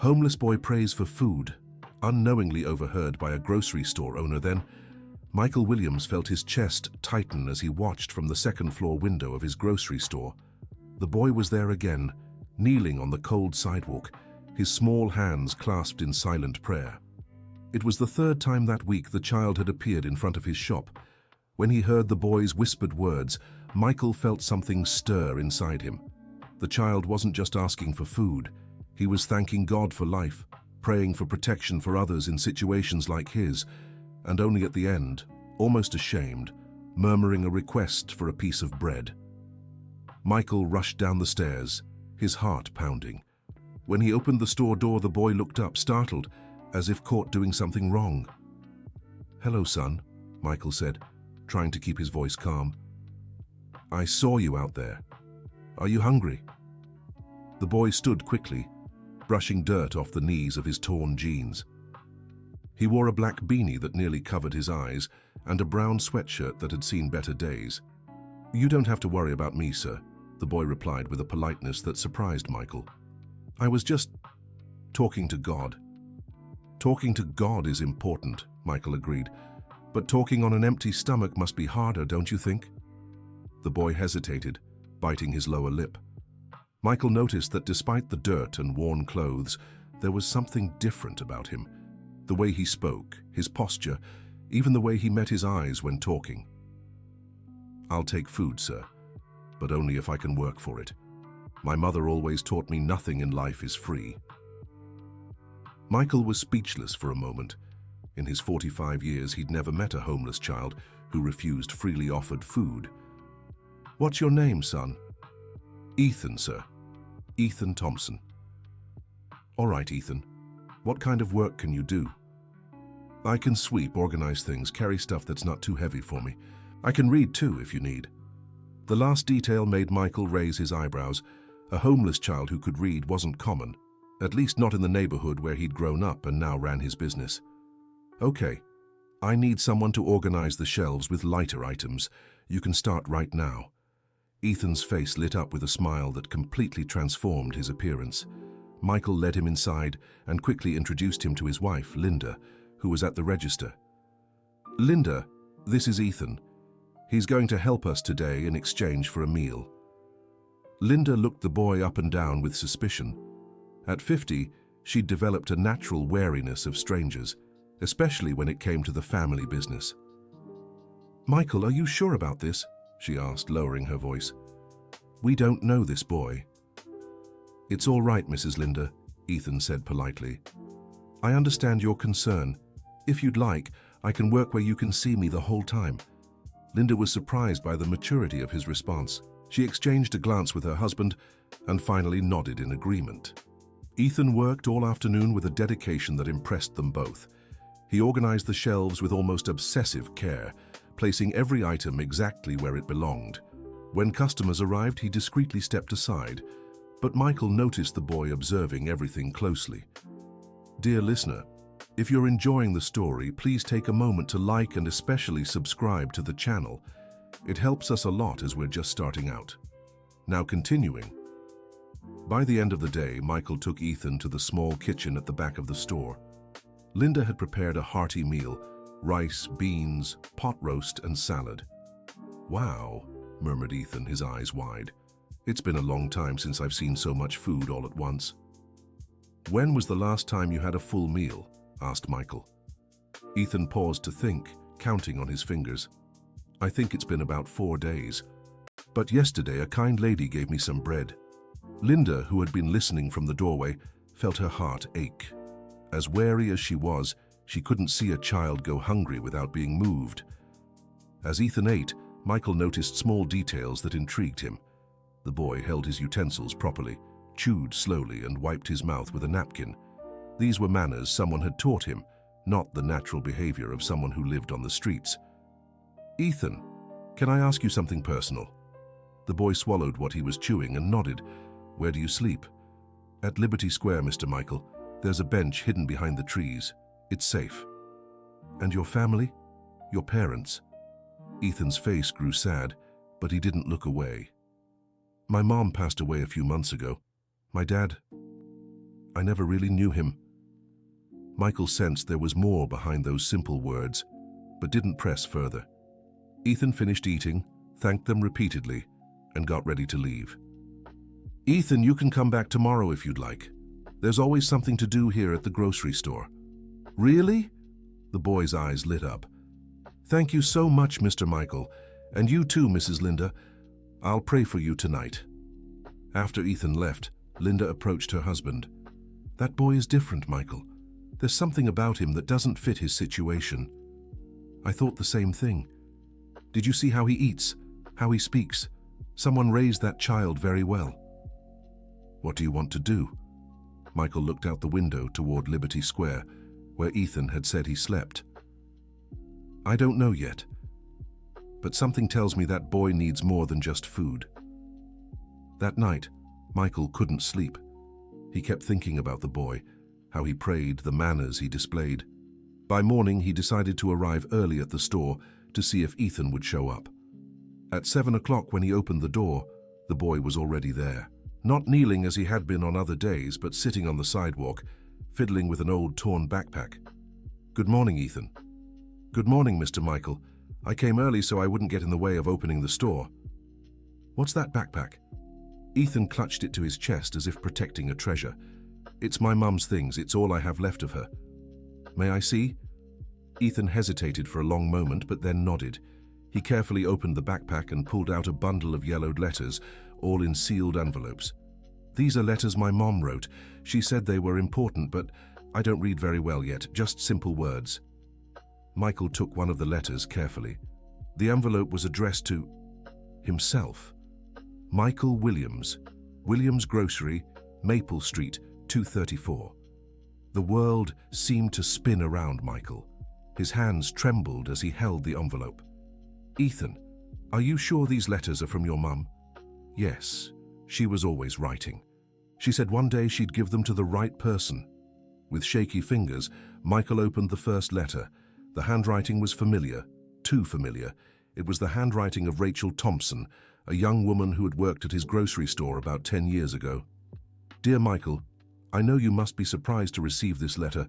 Homeless boy prays for food, unknowingly overheard by a grocery store owner. Then, Michael Williams felt his chest tighten as he watched from the second-floor window of his grocery store. The boy was there again, kneeling on the cold sidewalk, his small hands clasped in silent prayer. It was the third time that week the child had appeared in front of his shop. When he heard the boy's whispered words, Michael felt something stir inside him. The child wasn't just asking for food. He was thanking God for life, praying for protection for others in situations like his, and only at the end, almost ashamed, murmuring a request for a piece of bread. Michael rushed down the stairs, his heart pounding. When he opened the store door, the boy looked up, startled, as if caught doing something wrong. "Hello, son," Michael said, trying to keep his voice calm. "I saw you out there. Are you hungry?" The boy stood quickly, brushing dirt off the knees of his torn jeans. He wore a black beanie that nearly covered his eyes and a brown sweatshirt that had seen better days. "You don't have to worry about me, sir," the boy replied with a politeness that surprised Michael. "I was just talking to God." "Talking to God is important," Michael agreed, "but talking on an empty stomach must be harder, don't you think?" The boy hesitated, biting his lower lip. Michael noticed that despite the dirt and worn clothes, there was something different about him. The way he spoke, his posture, even the way he met his eyes when talking. "I'll take food, sir, but only if I can work for it. My mother always taught me nothing in life is free." Michael was speechless for a moment. In his 45 years, he'd never met a homeless child who refused freely offered food. "What's your name, son?" "Ethan, sir. Ethan Thompson." "All right, Ethan. What kind of work can you do?" "I can sweep, organize things, carry stuff that's not too heavy for me. I can read too, if you need." The last detail made Michael raise his eyebrows. A homeless child who could read wasn't common, at least not in the neighborhood where he'd grown up and now ran his business. "Okay, I need someone to organize the shelves with lighter items. You can start right now." Ethan's face lit up with a smile that completely transformed his appearance. Michael led him inside and quickly introduced him to his wife, Linda, who was at the register. "Linda, this is Ethan. He's going to help us today in exchange for a meal." Linda looked the boy up and down with suspicion. At 50, she'd developed a natural wariness of strangers, especially when it came to the family business. "Michael, are you sure about this?" she asked, lowering her voice. "We don't know this boy." "It's all right, Mrs. Linda," Ethan said politely. "I understand your concern. If you'd like, I can work where you can see me the whole time." Linda was surprised by the maturity of his response. She exchanged a glance with her husband and finally nodded in agreement. Ethan worked all afternoon with a dedication that impressed them both. He organized the shelves with almost obsessive care, placing every item exactly where it belonged. When customers arrived, he discreetly stepped aside, but Michael noticed the boy observing everything closely. Dear listener, if you're enjoying the story, please take a moment to like and especially subscribe to the channel. It helps us a lot as we're just starting out. Now continuing. By the end of the day, Michael took Ethan to the small kitchen at the back of the store. Linda had prepared a hearty meal: rice, beans, pot roast, and salad. "Wow," murmured Ethan, his eyes wide. "It's been a long time since I've seen so much food all at once." "When was the last time you had a full meal?" asked Michael. Ethan paused to think, counting on his fingers. "I think it's been about 4 days. But yesterday a kind lady gave me some bread." Linda, who had been listening from the doorway, felt her heart ache. As wary as she was, she couldn't see a child go hungry without being moved. As Ethan ate, Michael noticed small details that intrigued him. The boy held his utensils properly, chewed slowly, and wiped his mouth with a napkin. These were manners someone had taught him, not the natural behavior of someone who lived on the streets. "Ethan, can I ask you something personal?" The boy swallowed what he was chewing and nodded. "Where do you sleep?" "At Liberty Square, Mr. Michael. There's a bench hidden behind the trees. It's safe." "And your family? Your parents?" Ethan's face grew sad, but he didn't look away. "My mom passed away a few months ago. My dad..." I never really knew him." Michael sensed there was more behind those simple words, but didn't press further. Ethan finished eating, thanked them repeatedly, and got ready to leave. "Ethan, you can come back tomorrow if you'd like. There's always something to do here at the grocery store." "Really?" The boy's eyes lit up. "Thank you so much, Mr. Michael, and you too, Mrs. Linda. I'll pray for you tonight." After Ethan left, Linda approached her husband. "That boy is different, Michael. There's something about him that doesn't fit his situation." "I thought the same thing. Did you see how he eats, how he speaks? Someone raised that child very well." "What do you want to do?" Michael looked out the window toward Liberty Square, where Ethan had said he slept. "I don't know yet, but something tells me that boy needs more than just food." That night, Michael couldn't sleep. He kept thinking about the boy, how he prayed, the manners he displayed. By morning, he decided to arrive early at the store to see if Ethan would show up. At 7 o'clock, when he opened the door, the boy was already there. Not kneeling as he had been on other days, but sitting on the sidewalk, fiddling with an old torn backpack. "Good morning, Ethan." "Good morning, Mr. Michael. I came early so I wouldn't get in the way of opening the store." "What's that backpack?" Ethan clutched it to his chest as if protecting a treasure. "It's my mum's things. It's all I have left of her." "May I see?" Ethan hesitated for a long moment, but then nodded. He carefully opened the backpack and pulled out a bundle of yellowed letters, all in sealed envelopes. "These are letters my mom wrote. She said they were important, but I don't read very well yet, just simple words." Michael took one of the letters carefully. The envelope was addressed to himself. Michael Williams, Williams Grocery, Maple Street, 234. The world seemed to spin around Michael. His hands trembled as he held the envelope. "Ethan, are you sure these letters are from your mum?" "Yes, she was always writing. She said one day she'd give them to the right person." With shaky fingers, Michael opened the first letter. The handwriting was familiar, too familiar. It was the handwriting of Rachel Thompson, a young woman who had worked at his grocery store about 10 years ago. "Dear Michael, I know you must be surprised to receive this letter.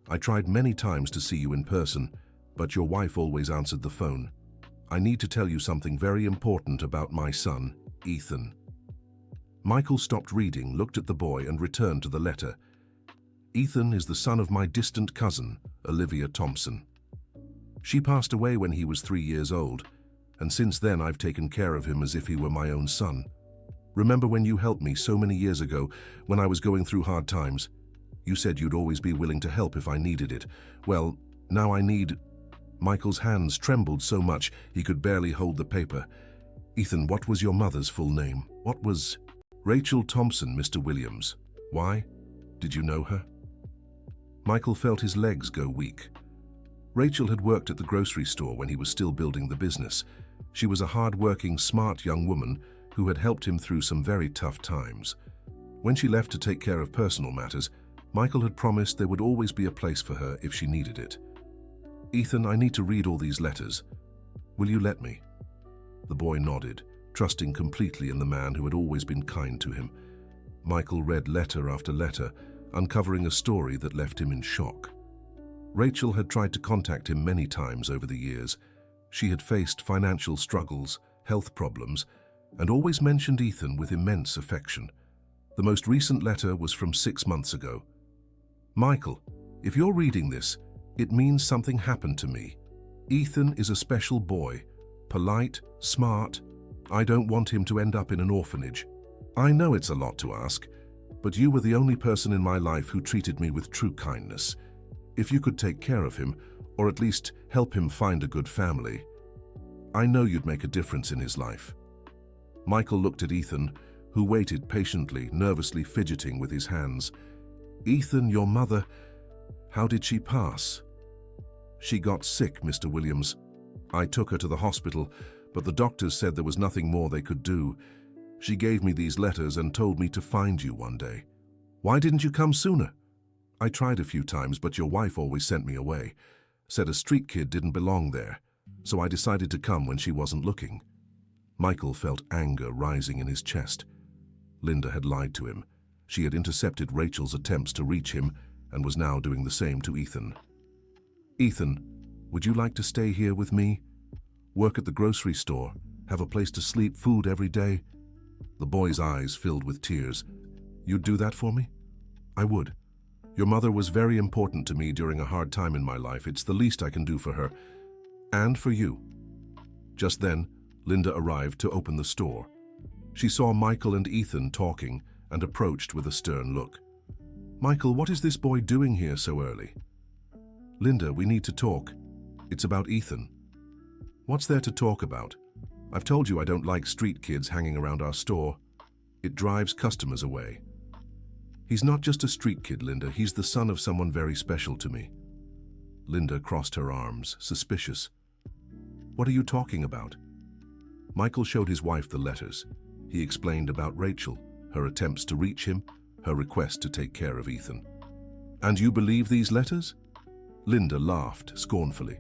I tried many times to see you in person, but your wife always answered the phone. I need to tell you something very important about my son, Ethan." Michael stopped reading, looked at the boy, and returned to the letter. "Ethan is the son of my distant cousin, Olivia Thompson. She passed away when he was 3 years old, and since then I've taken care of him as if he were my own son. Remember when you helped me so many years ago when I was going through hard times? You said you'd always be willing to help if I needed it. Well, now I need—" Michael's hands trembled so much he could barely hold the paper. "Ethan, what was your mother's full name? What was—" "Rachel Thompson, Mr. Williams. Why? Did you know her?" Michael felt his legs go weak. Rachel had worked at the grocery store when he was still building the business. She was a hard-working, smart young woman who had helped him through some very tough times. When she left to take care of personal matters, Michael had promised there would always be a place for her if she needed it. "Ethan, I need to read all these letters. Will you let me?" The boy nodded, trusting completely in the man who had always been kind to him. Michael read letter after letter, uncovering a story that left him in shock. Rachel had tried to contact him many times over the years. She had faced financial struggles, health problems, and always mentioned Ethan with immense affection. The most recent letter was from 6 months ago. "Michael, if you're reading this, it means something happened to me. Ethan is a special boy, polite, smart. I don't want him to end up in an orphanage. I know it's a lot to ask, but you were the only person in my life who treated me with true kindness. If you could take care of him, or at least help him find a good family, I know you'd make a difference in his life." Michael looked at Ethan, who waited patiently, nervously fidgeting with his hands. "Ethan, your mother, how did she pass?" "She got sick, Mr. Williams. I took her to the hospital, but the doctors said there was nothing more they could do. She gave me these letters and told me to find you one day. Why didn't you come sooner?" "I tried a few times, but your wife always sent me away. Said a street kid didn't belong there, so I decided to come when she wasn't looking." Michael felt anger rising in his chest. Linda had lied to him. She had intercepted Rachel's attempts to reach him and was now doing the same to Ethan. "Ethan, would you like to stay here with me? Work at the grocery store, have a place to sleep, food every day?" The boy's eyes filled with tears. "You'd do that for me?" "I would. Your mother was very important to me during a hard time in my life. It's the least I can do for her. And for you." Just then, Linda arrived to open the store. She saw Michael and Ethan talking and approached with a stern look. "Michael, what is this boy doing here so early?" "Linda, we need to talk. It's about Ethan." "What's there to talk about? I've told you I don't like street kids hanging around our store. It drives customers away." "He's not just a street kid, Linda. He's the son of someone very special to me." Linda crossed her arms, suspicious. "What are you talking about?" Michael showed his wife the letters. He explained about Rachel, her attempts to reach him, her request to take care of Ethan. "And you believe these letters?" Linda laughed scornfully.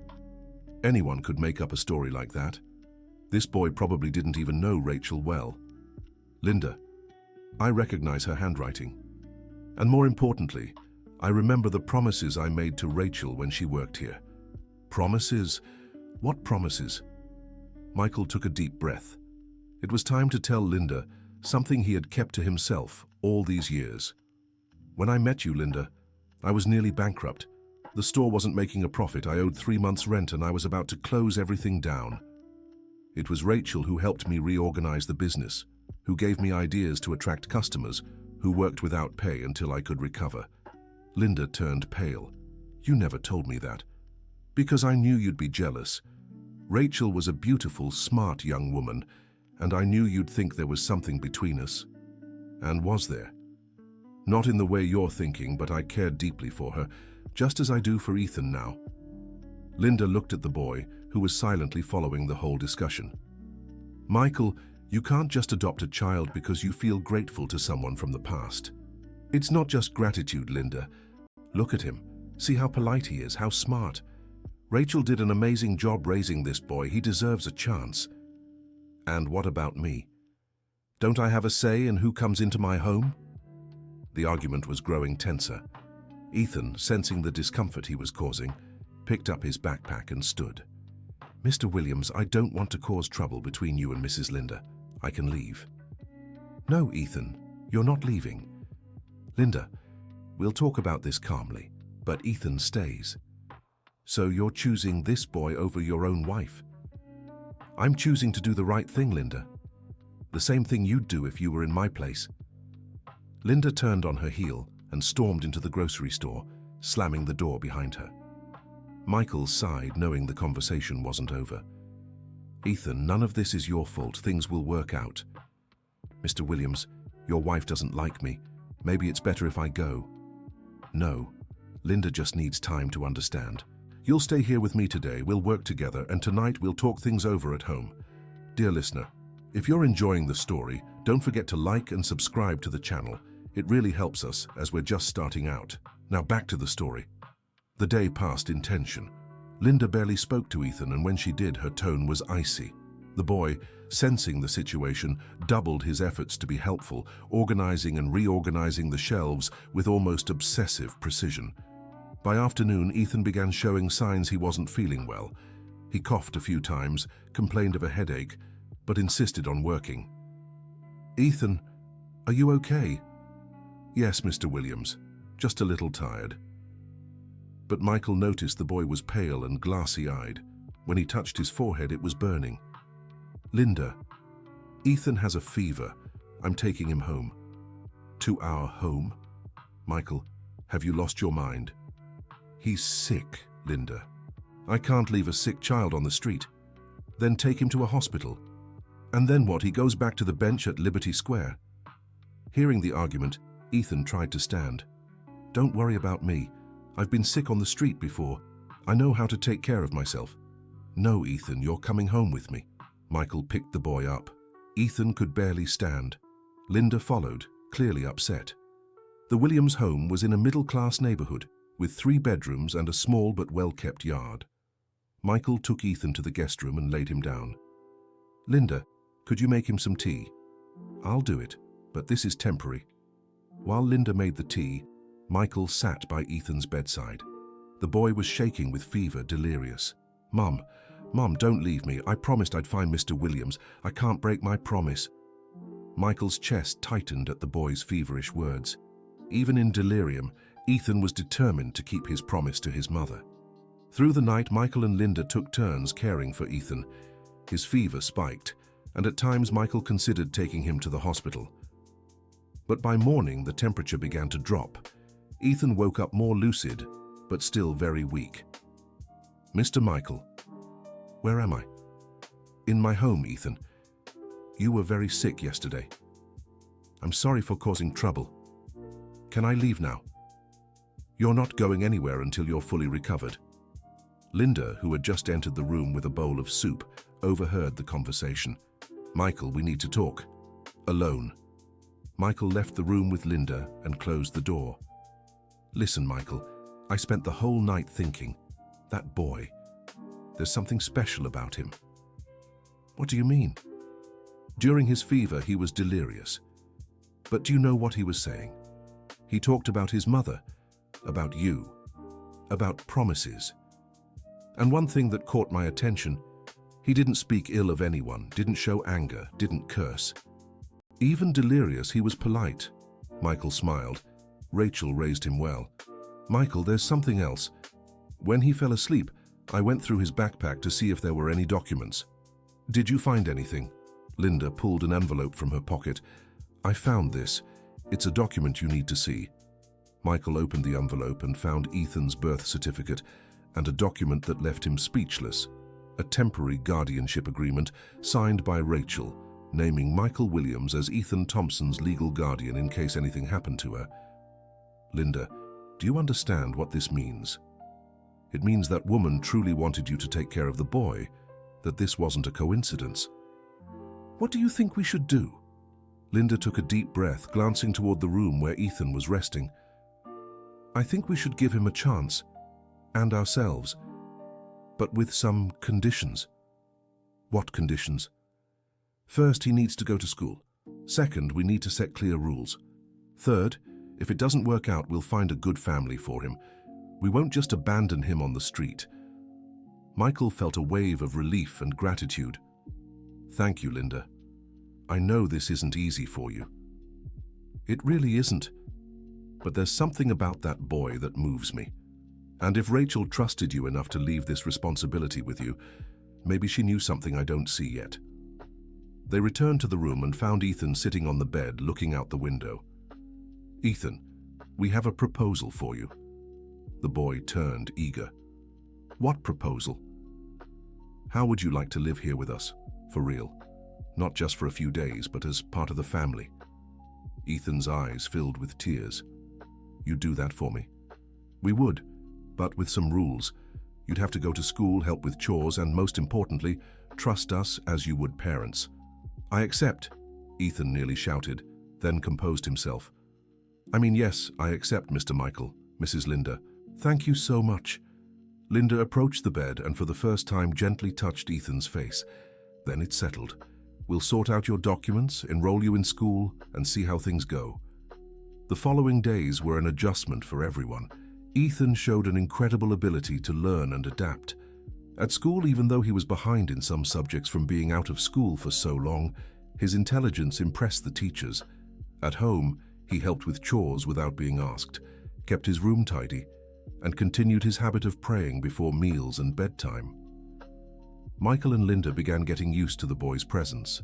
Anyone could make up a story like that. This boy probably didn't even know Rachel well. "Linda, I recognize her handwriting. And more importantly, I remember the promises I made to Rachel when she worked here." "Promises? What promises?" Michael took a deep breath. It was time to tell Linda something he had kept to himself all these years. "When I met you, Linda, I was nearly bankrupt. The store wasn't making a profit. I owed 3 months' rent and I was about to close everything down. It was Rachel who helped me reorganize the business, who gave me ideas to attract customers, who worked without pay until I could recover." Linda turned pale. "You never told me that." "Because I knew you'd be jealous. Rachel was a beautiful, smart young woman, and I knew you'd think there was something between us." "And was there?" "Not in the way you're thinking, but I cared deeply for her, just as I do for Ethan now." Linda looked at the boy, who was silently following the whole discussion. "Michael, you can't just adopt a child because you feel grateful to someone from the past. It's not just gratitude, Linda. Look at him. See how polite he is, how smart. Rachel did an amazing job raising this boy. He deserves a chance. And what about me? Don't I have a say in who comes into my home?" The argument was growing tenser. Ethan, sensing the discomfort he was causing, picked up his backpack and stood. "Mr. Williams, I don't want to cause trouble between you and Mrs. Linda. I can leave." "No, Ethan, you're not leaving." "Linda, we'll talk about this calmly, but Ethan stays." "So you're choosing this boy over your own wife?" "I'm choosing to do the right thing, Linda. The same thing you'd do if you were in my place." Linda turned on her heel and stormed into the grocery store, slamming the door behind her. Michael sighed, knowing the conversation wasn't over. "Ethan, none of this is your fault. Things will work out." "Mr. Williams, your wife doesn't like me. Maybe it's better if I go." "No, Linda just needs time to understand. You'll stay here with me today, we'll work together, and tonight we'll talk things over at home." Dear listener, if you're enjoying the story, don't forget to like and subscribe to the channel. It really helps us as we're just starting out. Now back to the story. The day passed in tension. Linda barely spoke to Ethan, and when she did, her tone was icy. The boy, sensing the situation, doubled his efforts to be helpful, organizing and reorganizing the shelves with almost obsessive precision. By afternoon, Ethan began showing signs he wasn't feeling well. He coughed a few times, complained of a headache, but insisted on working. "Ethan, are you okay?" "Yes, Mr. Williams, just a little tired." But Michael noticed the boy was pale and glassy-eyed. When he touched his forehead, it was burning. "Linda, Ethan has a fever. I'm taking him home." "To our home?" "Michael, have you lost your mind?" "He's sick, Linda. I can't leave a sick child on the street." "Then take him to a hospital." "And then what? He goes back to the bench at Liberty Square." Hearing the argument, Ethan tried to stand. "Don't worry about me. I've been sick on the street before. I know how to take care of myself." "No, Ethan, you're coming home with me." Michael picked the boy up. Ethan could barely stand. Linda followed, clearly upset. The Williams home was in a middle-class neighborhood, with 3 bedrooms and a small but well-kept yard. Michael took Ethan to the guest room and laid him down. "Linda, could you make him some tea?" "I'll do it, but this is temporary." While Linda made the tea, Michael sat by Ethan's bedside. The boy was shaking with fever, delirious. Mom, don't leave me. I promised I'd find Mr. Williams. I can't break my promise." Michael's chest tightened at the boy's feverish words. Even in delirium, Ethan was determined to keep his promise to his mother. Through the night, Michael and Linda took turns caring for Ethan. His fever spiked, and at times Michael considered taking him to the hospital. But by morning, the temperature began to drop. Ethan woke up more lucid, but still very weak. "Mr. Michael, where am I?" "In my home, Ethan. You were very sick yesterday. I'm sorry for causing trouble. Can I leave now?" "You're not going anywhere until you're fully recovered." Linda, who had just entered the room with a bowl of soup, overheard the conversation. "Michael, we need to talk. Alone." Michael left the room with Linda and closed the door. "Listen, Michael, I spent the whole night thinking, that boy, there's something special about him." "What do you mean?" "During his fever, he was delirious. But do you know what he was saying? He talked about his mother, about you, about promises. And one thing that caught my attention, he didn't speak ill of anyone, didn't show anger, didn't curse. Even delirious, he was polite." Michael smiled. Rachel raised him well. "Michael, there's something else. When he fell asleep, I went through his backpack to see if there were any documents." "Did you find anything?" Linda pulled an envelope from her pocket. "I found this. It's a document you need to see." Michael opened the envelope and found Ethan's birth certificate and a document that left him speechless. A temporary guardianship agreement signed by Rachel, naming Michael Williams as Ethan Thompson's legal guardian in case anything happened to her. "Linda, do you understand what this means? It means that woman truly wanted you to take care of the boy, that this wasn't a coincidence." "What do you think we should do?" Linda took a deep breath, glancing toward the room where Ethan was resting. "I think we should give him a chance, and ourselves, but with some conditions." "What conditions?" "First, he needs to go to school. Second, we need to set clear rules. Third, if it doesn't work out, we'll find a good family for him. We won't just abandon him on the street." Michael felt a wave of relief and gratitude. "Thank you, Linda. I know this isn't easy for you." "It really isn't. But there's something about that boy that moves me. And if Rachel trusted you enough to leave this responsibility with you, maybe she knew something I don't see yet." They returned to the room and found Ethan sitting on the bed, looking out the window. "Ethan, we have a proposal for you." The boy turned, eager. "What proposal?" "How would you like to live here with us, for real? Not just for a few days, but as part of the family." Ethan's eyes filled with tears. "You'd do that for me?" "We would, but with some rules. You'd have to go to school, help with chores, and most importantly, trust us as you would parents." "I accept," Ethan nearly shouted, then composed himself. Yes, I accept, Mr. Michael, Mrs. Linda. Thank you so much." Linda approached the bed and for the first time gently touched Ethan's face. Then it settled. "We'll sort out your documents, enroll you in school, and see how things go." The following days were an adjustment for everyone. Ethan showed an incredible ability to learn and adapt. At school, even though he was behind in some subjects from being out of school for so long, his intelligence impressed the teachers. At home, he helped with chores without being asked, kept his room tidy, and continued his habit of praying before meals and bedtime. Michael and Linda began getting used to the boy's presence.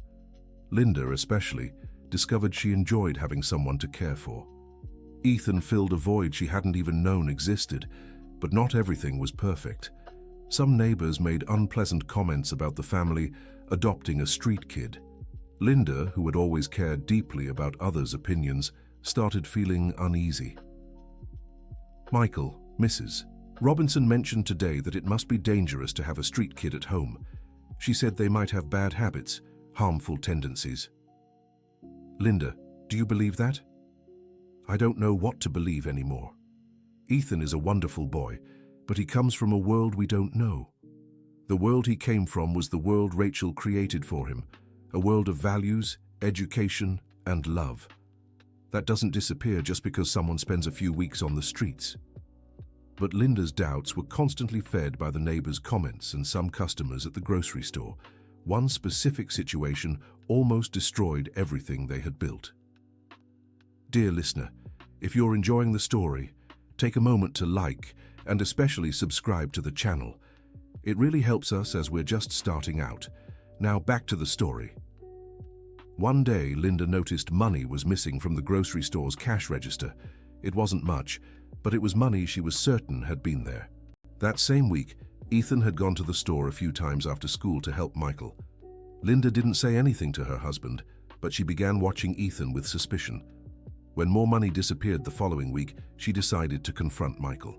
Linda, especially, discovered she enjoyed having someone to care for. Ethan filled a void she hadn't even known existed, but not everything was perfect. Some neighbors made unpleasant comments about the family adopting a street kid. Linda, who had always cared deeply about others' opinions, started feeling uneasy. "Michael, Mrs. Robinson mentioned today that it must be dangerous to have a street kid at home. She said they might have bad habits, harmful tendencies." "Linda, do you believe that?" "I don't know what to believe anymore. Ethan is a wonderful boy, but he comes from a world we don't know. The world he came from was the world Rachel created for him, a world of values, education, and love. That doesn't disappear just because someone spends a few weeks on the streets. But Linda's doubts were constantly fed by the neighbors' comments and some customers at the grocery store. One specific situation almost destroyed everything they had built. Dear listener, if you're enjoying the story, take a moment to like and especially subscribe to the channel. It really helps us as we're just starting out. Now back to the story. One day, Linda noticed money was missing from the grocery store's cash register. It wasn't much, but it was money she was certain had been there. That same week, Ethan had gone to the store a few times after school to help Michael. Linda didn't say anything to her husband, but she began watching Ethan with suspicion. When more money disappeared the following week, she decided to confront Michael.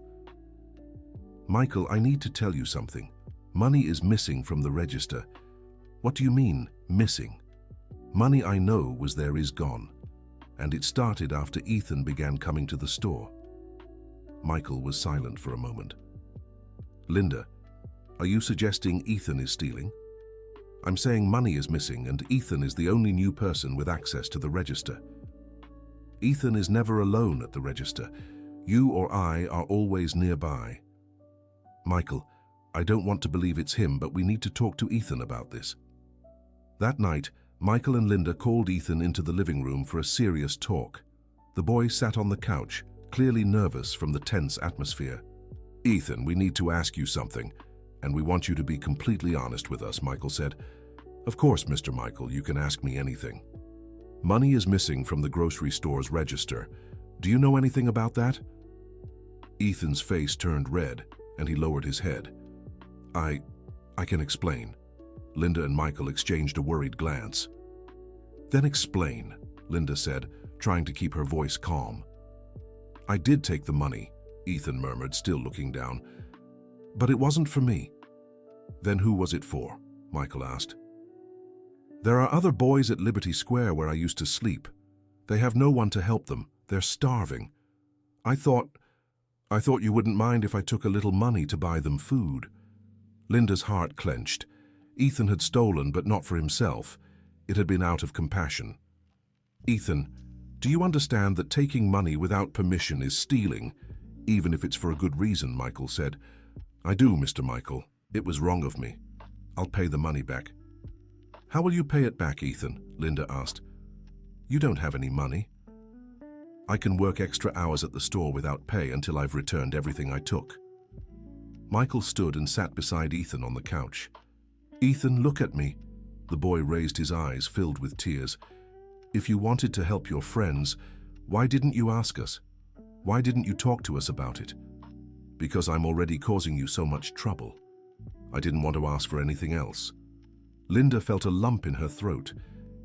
Michael, I need to tell you something. Money is missing from the register. What do you mean, missing? Money I know was there is gone. And it started after Ethan began coming to the store. Michael was silent for a moment. Linda, are you suggesting Ethan is stealing? I'm saying money is missing and Ethan is the only new person with access to the register. Ethan is never alone at the register. You or I are always nearby. Michael, I don't want to believe it's him, but we need to talk to Ethan about this. That night, Michael and Linda called Ethan into the living room for a serious talk. The boy sat on the couch, clearly nervous from the tense atmosphere. Ethan, we need to ask you something, and we want you to be completely honest with us, Michael said. Of course, Mr. Michael, you can ask me anything. Money is missing from the grocery store's register. Do you know anything about that? Ethan's face turned red, and he lowered his head. I can explain. Linda and Michael exchanged a worried glance. Then explain, Linda said, trying to keep her voice calm. I did take the money, Ethan murmured, still looking down. But it wasn't for me. Then who was it for? Michael asked. There are other boys at Liberty Square where I used to sleep. They have no one to help them. They're starving. I thought you wouldn't mind if I took a little money to buy them food. Linda's heart clenched. Ethan had stolen, but not for himself. It had been out of compassion. Ethan, do you understand that taking money without permission is stealing, even if it's for a good reason, Michael said. I do, Mr. Michael. It was wrong of me. I'll pay the money back. How will you pay it back, Ethan? Linda asked. You don't have any money. I can work extra hours at the store without pay until I've returned everything I took. Michael stood and sat beside Ethan on the couch. Ethan, look at me. The boy raised his eyes, filled with tears. If you wanted to help your friends, why didn't you ask us? Why didn't you talk to us about it? Because I'm already causing you so much trouble. I didn't want to ask for anything else. Linda felt a lump in her throat.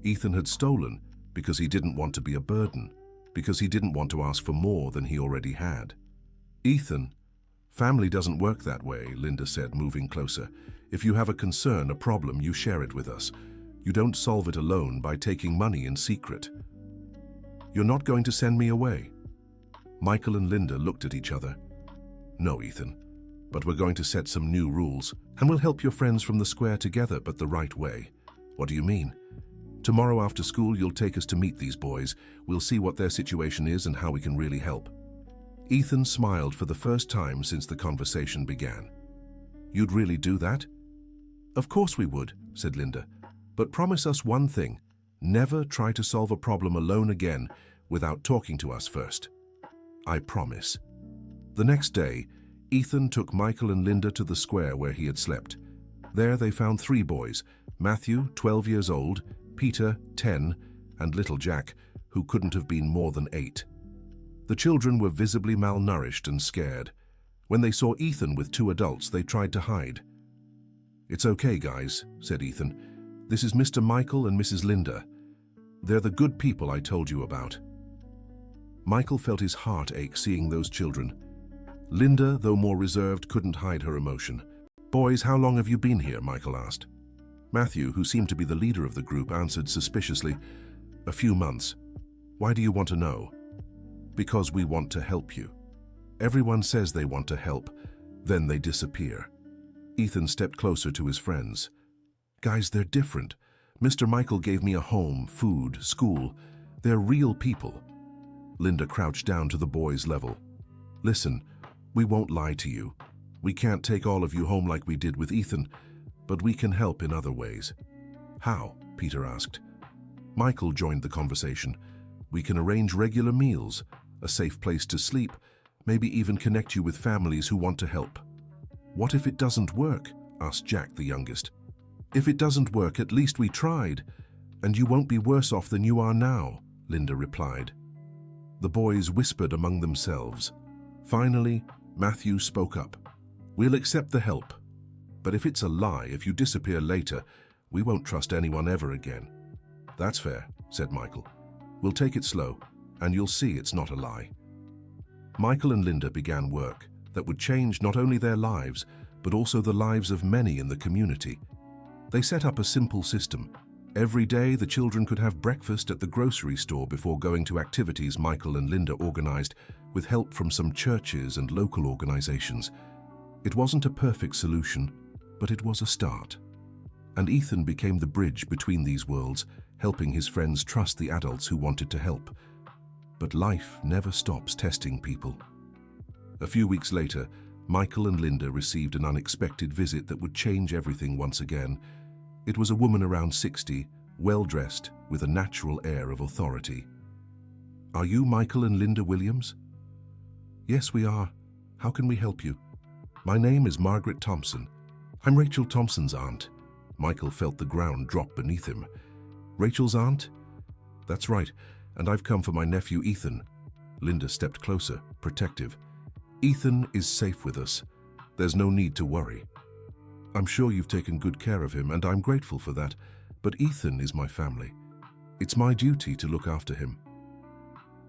Ethan had stolen because he didn't want to be a burden, because he didn't want to ask for more than he already had. Ethan, family doesn't work that way, Linda said, moving closer. If you have a concern, a problem, you share it with us. You don't solve it alone by taking money in secret. You're not going to send me away? Michael and Linda looked at each other. No, Ethan, but we're going to set some new rules, and we'll help your friends from the square together, but the right way. What do you mean? Tomorrow after school, you'll take us to meet these boys. We'll see what their situation is and how we can really help. Ethan smiled for the first time since the conversation began. You'd really do that? Of course we would, said Linda. But promise us one thing. Never try to solve a problem alone again without talking to us first. I promise. The next day, Ethan took Michael and Linda to the square where he had slept. There they found 3 boys, Matthew, 12 years old, Peter, 10, and little Jack, who couldn't have been more than 8. The children were visibly malnourished and scared. When they saw Ethan with 2 adults, they tried to hide. It's okay, guys, said Ethan. This is Mr. Michael and Mrs. Linda. They're the good people I told you about. Michael felt his heart ache seeing those children. Linda, though more reserved, couldn't hide her emotion. Boys, how long have you been here? Michael asked. Matthew, who seemed to be the leader of the group, answered suspiciously, A few months. Why do you want to know? Because we want to help you. Everyone says they want to help, then they disappear. Ethan stepped closer to his friends. Guys, they're different. Mr. Michael gave me a home, food, school. They're real people. Linda crouched down to the boy's level. Listen, we won't lie to you. We can't take all of you home like we did with Ethan, but we can help in other ways. How? Peter asked. Michael joined the conversation. We can arrange regular meals, a safe place to sleep, maybe even connect you with families who want to help. What if it doesn't work? Asked Jack, the youngest. If it doesn't work, at least we tried, and you won't be worse off than you are now, Linda replied. The boys whispered among themselves. Finally, Matthew spoke up. We'll accept the help, but if it's a lie, if you disappear later, we won't trust anyone ever again. That's fair, said Michael. We'll take it slow, and you'll see it's not a lie. Michael and Linda began work that would change not only their lives, but also the lives of many in the community. They set up a simple system. Every day, the children could have breakfast at the grocery store before going to activities Michael and Linda organized with help from some churches and local organizations. It wasn't a perfect solution, but it was a start. And Ethan became the bridge between these worlds, helping his friends trust the adults who wanted to help. But life never stops testing people. A few weeks later, Michael and Linda received an unexpected visit that would change everything once again. It was a woman around 60, well-dressed, with a natural air of authority. Are you Michael and Linda Williams? Yes, we are. How can we help you? My name is Margaret Thompson. I'm Rachel Thompson's aunt. Michael felt the ground drop beneath him. Rachel's aunt? That's right, and I've come for my nephew Ethan. Linda stepped closer, protective. Ethan is safe with us. There's no need to worry. I'm sure you've taken good care of him, and I'm grateful for that, but Ethan is my family. It's my duty to look after him.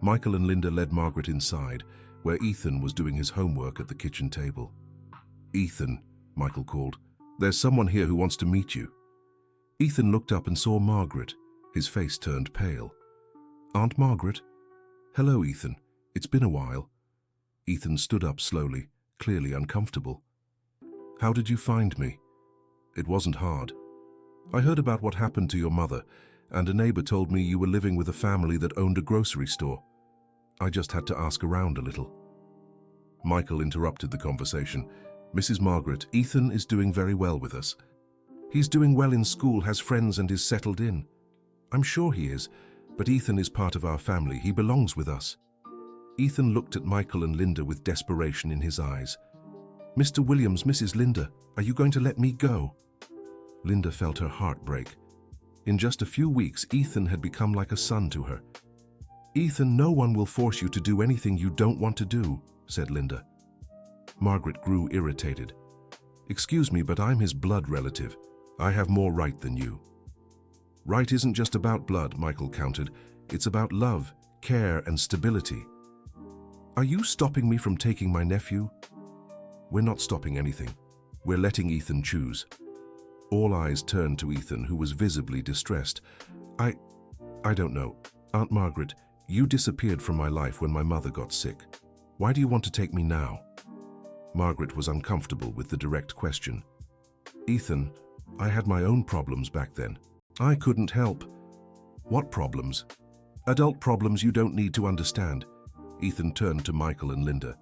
Michael and Linda led Margaret inside, where Ethan was doing his homework at the kitchen table. Ethan, Michael called, there's someone here who wants to meet you. Ethan looked up and saw Margaret. His face turned pale. Aunt Margaret? Hello, Ethan. It's been a while. Ethan stood up slowly, clearly uncomfortable. How did you find me? It wasn't hard. I heard about what happened to your mother, and a neighbor told me you were living with a family that owned a grocery store. I just had to ask around a little. Michael interrupted the conversation. Mrs. Margaret, Ethan is doing very well with us. He's doing well in school, has friends, and is settled in. I'm sure he is, but Ethan is part of our family. He belongs with us. Ethan looked at Michael and Linda with desperation in his eyes. Mr. Williams, Mrs. Linda, are you going to let me go? Linda felt her heart break. In just a few weeks, Ethan had become like a son to her. Ethan, no one will force you to do anything you don't want to do, said Linda. Margaret grew irritated. Excuse me, but I'm his blood relative. I have more right than you. Right isn't just about blood, Michael countered. It's about love, care, and stability. Are you stopping me from taking my nephew? We're not stopping anything. We're letting Ethan choose. All eyes turned to Ethan, who was visibly distressed. I don't know. Aunt Margaret, you disappeared from my life when my mother got sick. Why do you want to take me now? Margaret was uncomfortable with the direct question. Ethan, I had my own problems back then. I couldn't help. What problems? Adult problems you don't need to understand. Ethan turned to Michael and Linda.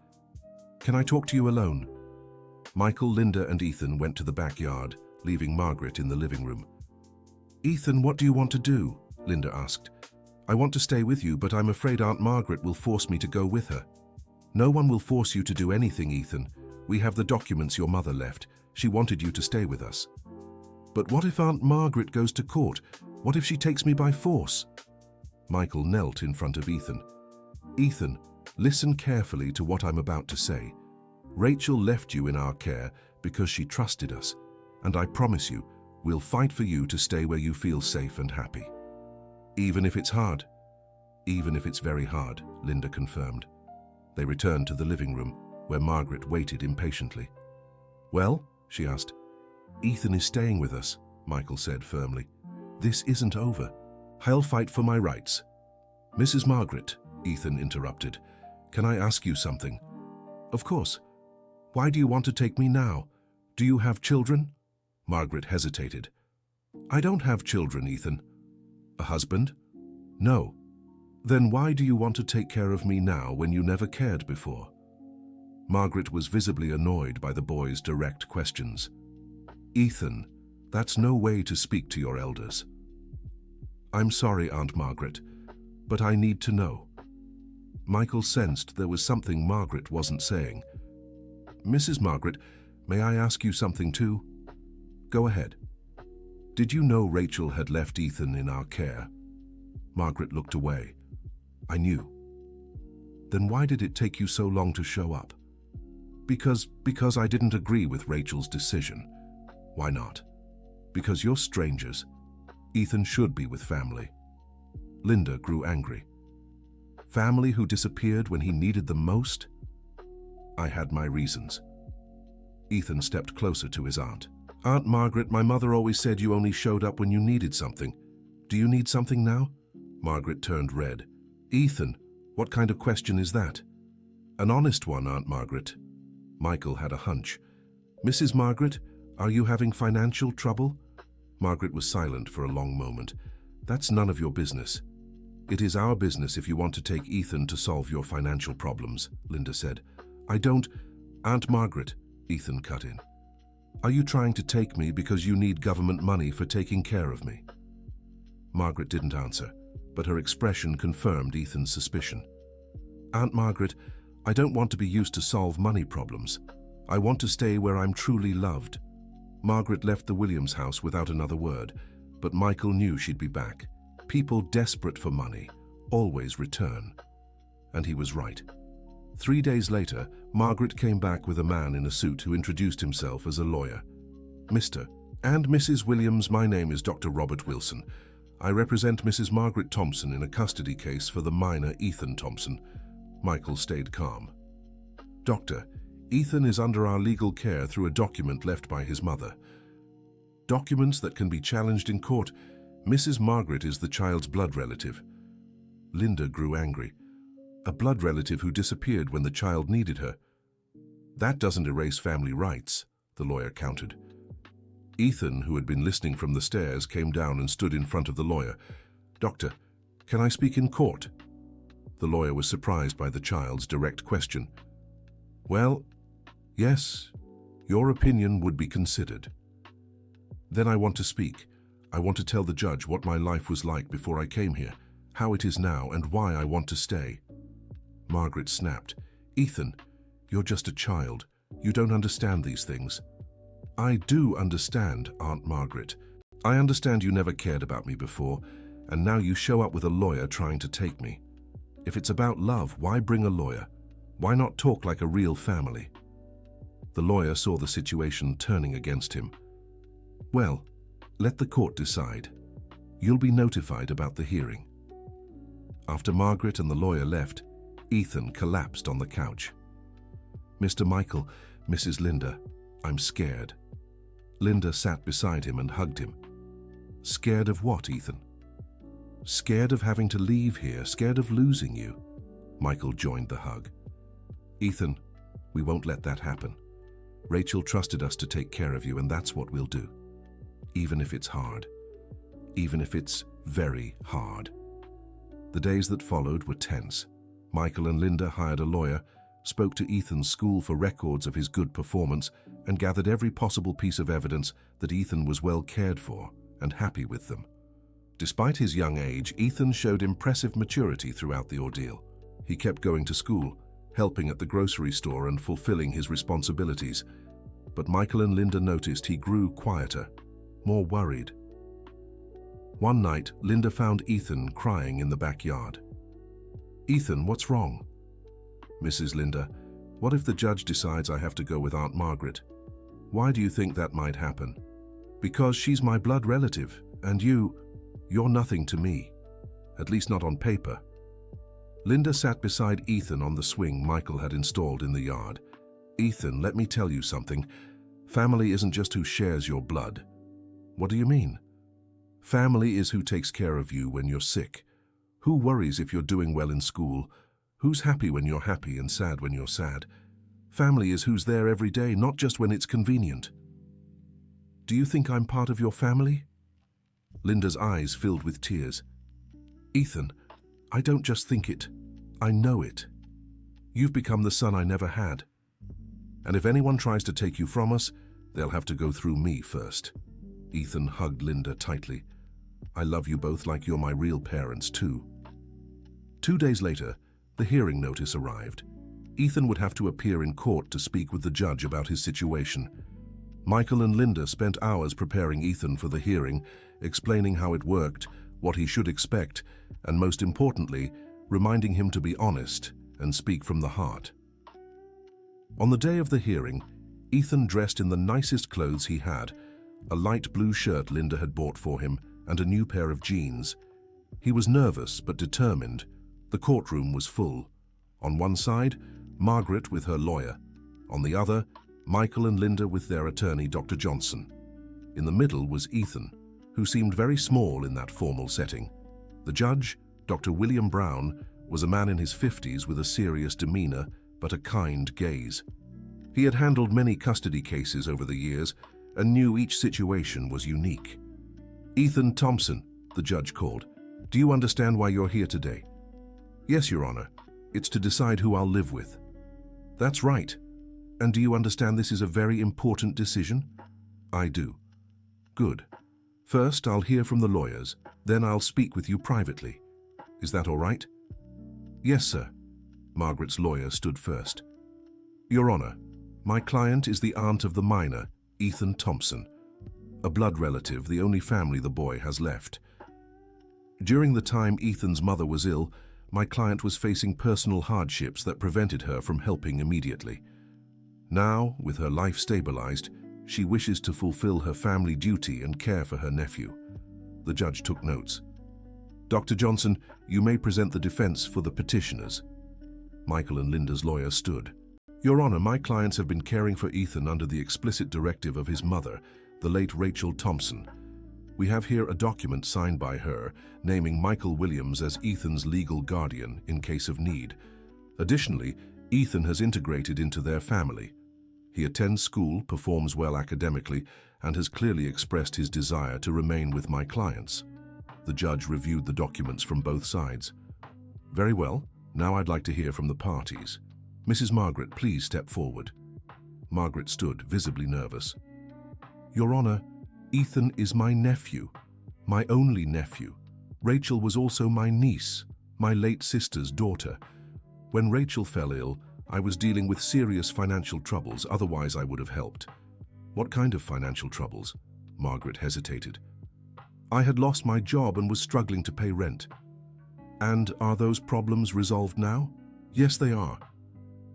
Can I talk to you alone? Michael, Linda, and Ethan went to the backyard, leaving Margaret in the living room. Ethan, what do you want to do? Linda asked. I want to stay with you, but I'm afraid Aunt Margaret will force me to go with her. No one will force you to do anything, Ethan. We have the documents your mother left. She wanted you to stay with us. But what if Aunt Margaret goes to court? What if she takes me by force? Michael knelt in front of Ethan. Ethan, listen carefully to what I'm about to say. Rachel left you in our care because she trusted us, and I promise you, we'll fight for you to stay where you feel safe and happy. Even if it's hard. Even if it's very hard, Linda confirmed. They returned to the living room, where Margaret waited impatiently. Well, she asked. Ethan is staying with us, Michael said firmly. This isn't over. I'll fight for my rights. Mrs. Margaret, Ethan interrupted. Can I ask you something? Of course. Why do you want to take me now? Do you have children? Margaret hesitated. I don't have children, Ethan. A husband? No. Then why do you want to take care of me now when you never cared before? Margaret was visibly annoyed by the boy's direct questions. Ethan, that's no way to speak to your elders. I'm sorry, Aunt Margaret, but I need to know. Michael sensed there was something Margaret wasn't saying. Mrs. Margaret, may I ask you something too? Go ahead. Did you know Rachel had left Ethan in our care? Margaret looked away. I knew. Then why did it take you so long to show up? Because I didn't agree with Rachel's decision. Why not? Because you're strangers. Ethan should be with family. Linda grew angry. Family who disappeared when he needed them most? I had my reasons. Ethan stepped closer to his aunt. Aunt Margaret, my mother always said you only showed up when you needed something. Do you need something now? Margaret turned red. Ethan, what kind of question is that? An honest one, Aunt Margaret. Michael had a hunch. Mrs. Margaret, are you having financial trouble? Margaret was silent for a long moment. That's none of your business. It is our business if you want to take Ethan to solve your financial problems, Linda said. I don't... Aunt Margaret, Ethan cut in. Are you trying to take me because you need government money for taking care of me? Margaret didn't answer, but her expression confirmed Ethan's suspicion. Aunt Margaret, I don't want to be used to solve money problems. I want to stay where I'm truly loved. Margaret left the Williams house without another word, but Michael knew she'd be back. People desperate for money always return. And he was right. 3 days later, Margaret came back with a man in a suit who introduced himself as a lawyer. Mr. and Mrs. Williams, my name is Dr. Robert Wilson. I represent Mrs. Margaret Thompson in a custody case for the minor Ethan Thompson. Michael stayed calm. Doctor, Ethan is under our legal care through a document left by his mother. Documents that can be challenged in court. Mrs. Margaret is the child's blood relative. Linda grew angry. A blood relative who disappeared when the child needed her. That doesn't erase family rights, the lawyer countered. Ethan, who had been listening from the stairs, came down and stood in front of the lawyer. Doctor, can I speak in court? The lawyer was surprised by the child's direct question. Well, yes, your opinion would be considered. Then I want to speak. I want to tell the judge what my life was like before I came here, how it is now, and why I want to stay. Margaret snapped. Ethan, you're just a child. You don't understand these things. I do understand, Aunt Margaret. I understand you never cared about me before, and now you show up with a lawyer trying to take me. If it's about love, why bring a lawyer? Why not talk like a real family? The lawyer saw the situation turning against him. Well, let the court decide. You'll be notified about the hearing. After Margaret and the lawyer left, Ethan collapsed on the couch. Mr. Michael, Mrs. Linda, I'm scared. Linda sat beside him and hugged him. Scared of what, Ethan? Scared of having to leave here, scared of losing you. Michael joined the hug. Ethan, we won't let that happen. Rachel trusted us to take care of you, and that's what we'll do. Even if it's hard. Even if it's very hard. The days that followed were tense. Michael and Linda hired a lawyer, spoke to Ethan's school for records of his good performance, and gathered every possible piece of evidence that Ethan was well cared for and happy with them. Despite his young age, Ethan showed impressive maturity throughout the ordeal. He kept going to school, helping at the grocery store and fulfilling his responsibilities. But Michael and Linda noticed he grew quieter, more worried. One night, Linda found Ethan crying in the backyard. Ethan, what's wrong? Mrs. Linda, what if the judge decides I have to go with Aunt Margaret? Why do you think that might happen? Because she's my blood relative, and you're nothing to me. At least not on paper. Linda sat beside Ethan on the swing Michael had installed in the yard. Ethan, let me tell you something. Family isn't just who shares your blood. What do you mean? Family is who takes care of you when you're sick. Who worries if you're doing well in school? Who's happy when you're happy and sad when you're sad? Family is who's there every day, not just when it's convenient. Do you think I'm part of your family? Linda's eyes filled with tears. Ethan, I don't just think it, I know it. You've become the son I never had. And if anyone tries to take you from us, they'll have to go through me first. Ethan hugged Linda tightly. I love you both like you're my real parents too. 2 days later, the hearing notice arrived. Ethan would have to appear in court to speak with the judge about his situation. Michael and Linda spent hours preparing Ethan for the hearing, explaining how it worked, what he should expect, and most importantly, reminding him to be honest and speak from the heart. On the day of the hearing, Ethan dressed in the nicest clothes he had, a light blue shirt Linda had bought for him, and a new pair of jeans. He was nervous but determined. The courtroom was full. On one side, Margaret with her lawyer. On the other, Michael and Linda with their attorney, Dr. Johnson. In the middle was Ethan, who seemed very small in that formal setting. The judge, Dr. William Brown, was a man in his 50s with a serious demeanor but a kind gaze. He had handled many custody cases over the years and knew each situation was unique. Ethan Thompson, the judge called. Do you understand why you're here today? Yes, Your Honor. It's to decide who I'll live with. That's right. And do you understand this is a very important decision? I do. Good. First, I'll hear from the lawyers, then I'll speak with you privately. Is that all right? Yes, sir. Margaret's lawyer stood first. Your Honor, my client is the aunt of the minor, Ethan Thompson, a blood relative, the only family the boy has left. During the time Ethan's mother was ill, my client was facing personal hardships that prevented her from helping immediately. Now, with her life stabilized, she wishes to fulfill her family duty and care for her nephew. The judge took notes. Dr. Johnson, you may present the defense for the petitioners. Michael and Linda's lawyer stood. Your Honor, my clients have been caring for Ethan under the explicit directive of his mother, the late Rachel Thompson. We have here a document signed by her, naming Michael Williams as Ethan's legal guardian in case of need. Additionally, Ethan has integrated into their family. He attends school, performs well academically, and has clearly expressed his desire to remain with my clients. The judge reviewed the documents from both sides. Very well, now I'd like to hear from the parties. Mrs. Margaret, please step forward. Margaret stood, visibly nervous. Your Honor, Ethan is my nephew, my only nephew. Rachel was also my niece, my late sister's daughter. When Rachel fell ill, I was dealing with serious financial troubles, otherwise I would have helped. What kind of financial troubles? Margaret hesitated. I had lost my job and was struggling to pay rent. And are those problems resolved now? Yes, they are.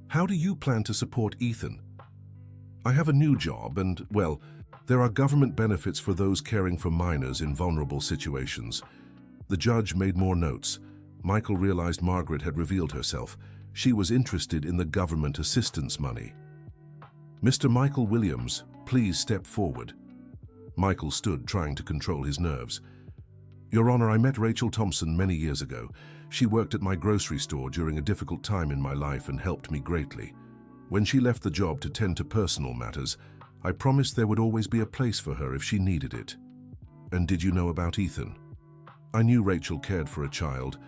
How do you plan to support Ethan? I have a new job and, well, there are government benefits for those caring for minors in vulnerable situations. The judge made more notes. Michael realized Margaret had revealed herself. She was interested in the government assistance money. Mr. Michael Williams, please step forward. Michael stood, trying to control his nerves. Your Honor, I met Rachel Thompson many years ago. She worked at my grocery store during a difficult time in my life and helped me greatly. When she left the job to tend to personal matters, I promised there would always be a place for her if she needed it. And did you know about Ethan? I knew Rachel cared for a child,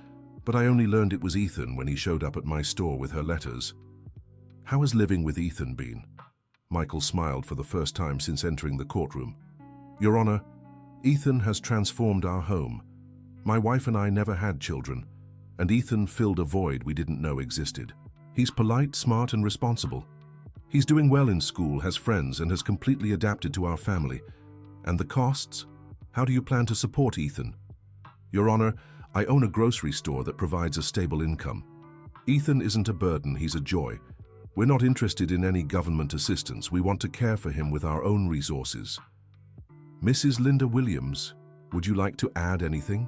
but I only learned it was Ethan when he showed up at my store with her letters. How has living with Ethan been? Michael smiled for the first time since entering the courtroom. Your Honor, Ethan has transformed our home. My wife and I never had children, and Ethan filled a void we didn't know existed. He's polite, smart, and responsible. He's doing well in school, has friends, and has completely adapted to our family. And the costs? How do you plan to support Ethan? Your Honor, I own a grocery store that provides a stable income. Ethan isn't a burden, he's a joy. We're not interested in any government assistance. We want to care for him with our own resources. Mrs. Linda Williams, would you like to add anything?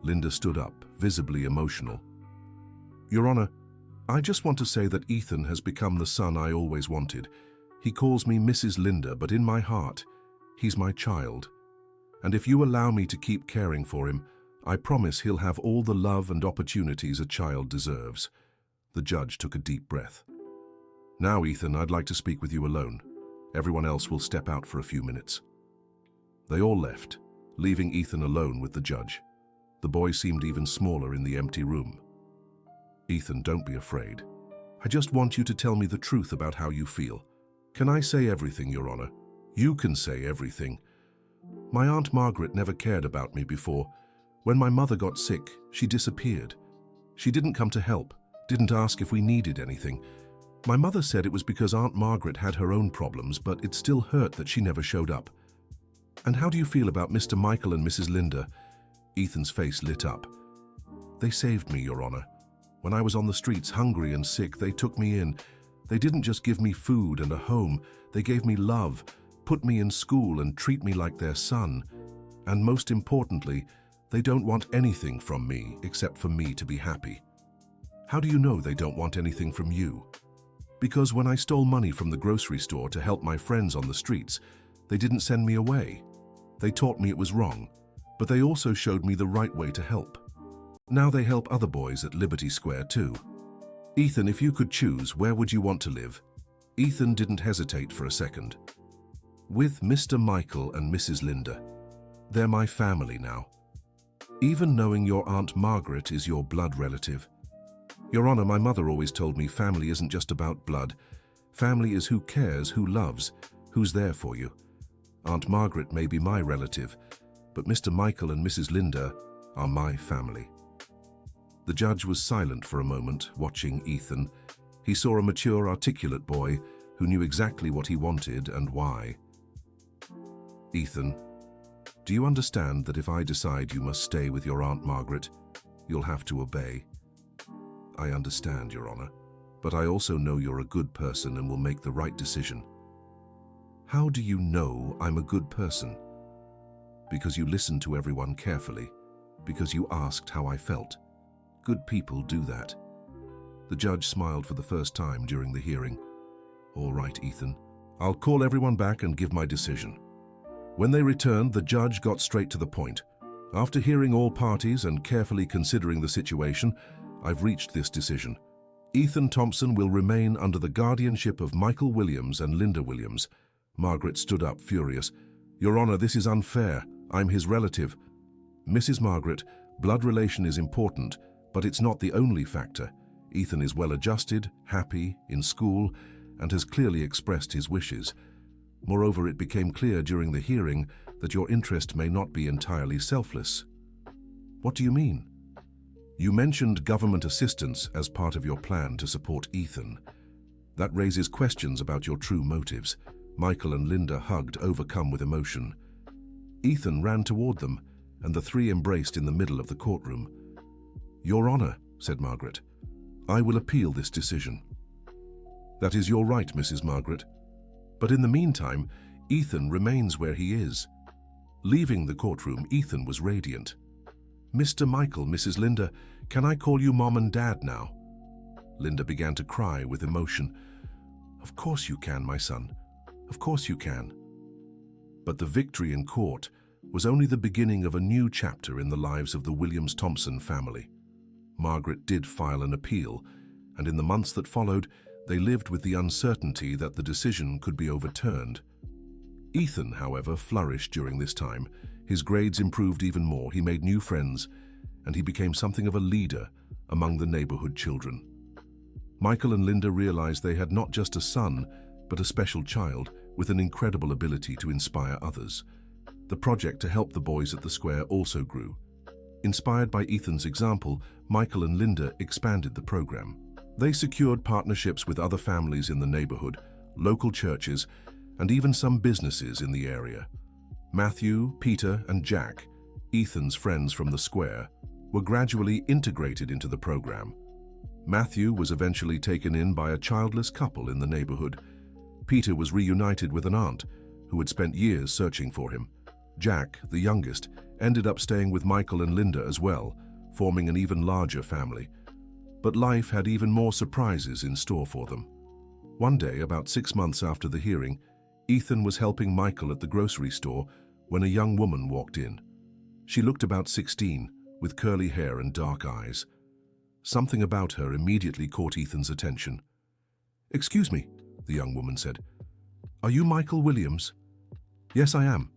Linda stood up, visibly emotional. Your Honor, I just want to say that Ethan has become the son I always wanted. He calls me Mrs. Linda, but in my heart, he's my child. And if you allow me to keep caring for him, I promise he'll have all the love and opportunities a child deserves. The judge took a deep breath. Now, Ethan, I'd like to speak with you alone. Everyone else will step out for a few minutes. They all left, leaving Ethan alone with the judge. The boy seemed even smaller in the empty room. "Ethan, don't be afraid. I just want you to tell me the truth about how you feel." "Can I say everything, Your Honor?" "You can say everything. My Aunt Margaret never cared about me before. When my mother got sick, she disappeared. She didn't come to help, didn't ask if we needed anything. My mother said it was because Aunt Margaret had her own problems, but it still hurt that she never showed up." "And how do you feel about Mr. Michael and Mrs. Linda?" Ethan's face lit up. "They saved me, Your Honor. When I was on the streets hungry and sick, they took me in. They didn't just give me food and a home, they gave me love, put me in school and treat me like their son. And most importantly, they don't want anything from me except for me to be happy." "How do you know they don't want anything from you?" "Because when I stole money from the grocery store to help my friends on the streets, they didn't send me away. They taught me it was wrong, but they also showed me the right way to help. Now they help other boys at Liberty Square too." "Ethan, if you could choose, where would you want to live?" Ethan didn't hesitate for a second. "With Mr. Michael and Mrs. Linda. They're my family now. Even knowing your Aunt Margaret is your blood relative. Your Honor, my mother always told me family isn't just about blood. Family is who cares, who loves, who's there for you. Aunt Margaret may be my relative, but Mr. Michael and Mrs. Linda are my family." The judge was silent for a moment, watching Ethan. He saw a mature, articulate boy who knew exactly what he wanted and why. "Ethan, do you understand that if I decide you must stay with your Aunt Margaret, you'll have to obey?" "I understand, Your Honor, but I also know you're a good person and will make the right decision." "How do you know I'm a good person?" "Because you listened to everyone carefully, because you asked how I felt. Good people do that." The judge smiled for the first time during the hearing. "All right, Ethan. I'll call everyone back and give my decision." When they returned, the judge got straight to the point. "After hearing all parties and carefully considering the situation, I've reached this decision. Ethan Thompson will remain under the guardianship of Michael Williams and Linda Williams." Margaret stood up, furious. "Your Honor, this is unfair. I'm his relative." "Mrs. Margaret, blood relation is important, but it's not the only factor. Ethan is well-adjusted, happy, in school, and has clearly expressed his wishes. Moreover, it became clear during the hearing that your interest may not be entirely selfless." "What do you mean?" "You mentioned government assistance as part of your plan to support Ethan. That raises questions about your true motives." Michael and Linda hugged, overcome with emotion. Ethan ran toward them, and the three embraced in the middle of the courtroom. "Your Honor," said Margaret, "I will appeal this decision." "That is your right, Mrs. Margaret. But in the meantime, Ethan remains where he is." Leaving the courtroom, Ethan was radiant. "Mr. Michael, Mrs. Linda, can I call you Mom and Dad now?" Linda began to cry with emotion. "Of course you can, my son. Of course you can." But the victory in court was only the beginning of a new chapter in the lives of the Williams-Thompson family. Margaret did file an appeal, and in the months that followed, they lived with the uncertainty that the decision could be overturned. Ethan, however, flourished during this time. His grades improved even more, he made new friends, and he became something of a leader among the neighborhood children. Michael and Linda realized they had not just a son, but a special child with an incredible ability to inspire others. The project to help the boys at the square also grew. Inspired by Ethan's example, Michael and Linda expanded the program. They secured partnerships with other families in the neighborhood, local churches, and even some businesses in the area. Matthew, Peter, and Jack, Ethan's friends from the square, were gradually integrated into the program. Matthew was eventually taken in by a childless couple in the neighborhood. Peter was reunited with an aunt who had spent years searching for him. Jack, the youngest, ended up staying with Michael and Linda as well, forming an even larger family. But life had even more surprises in store for them. One day, about 6 months after the hearing, Ethan was helping Michael at the grocery store when a young woman walked in. She looked about 16, with curly hair and dark eyes. Something about her immediately caught Ethan's attention. "Excuse me," the young woman said. "Are you Michael Williams?" "Yes, I am.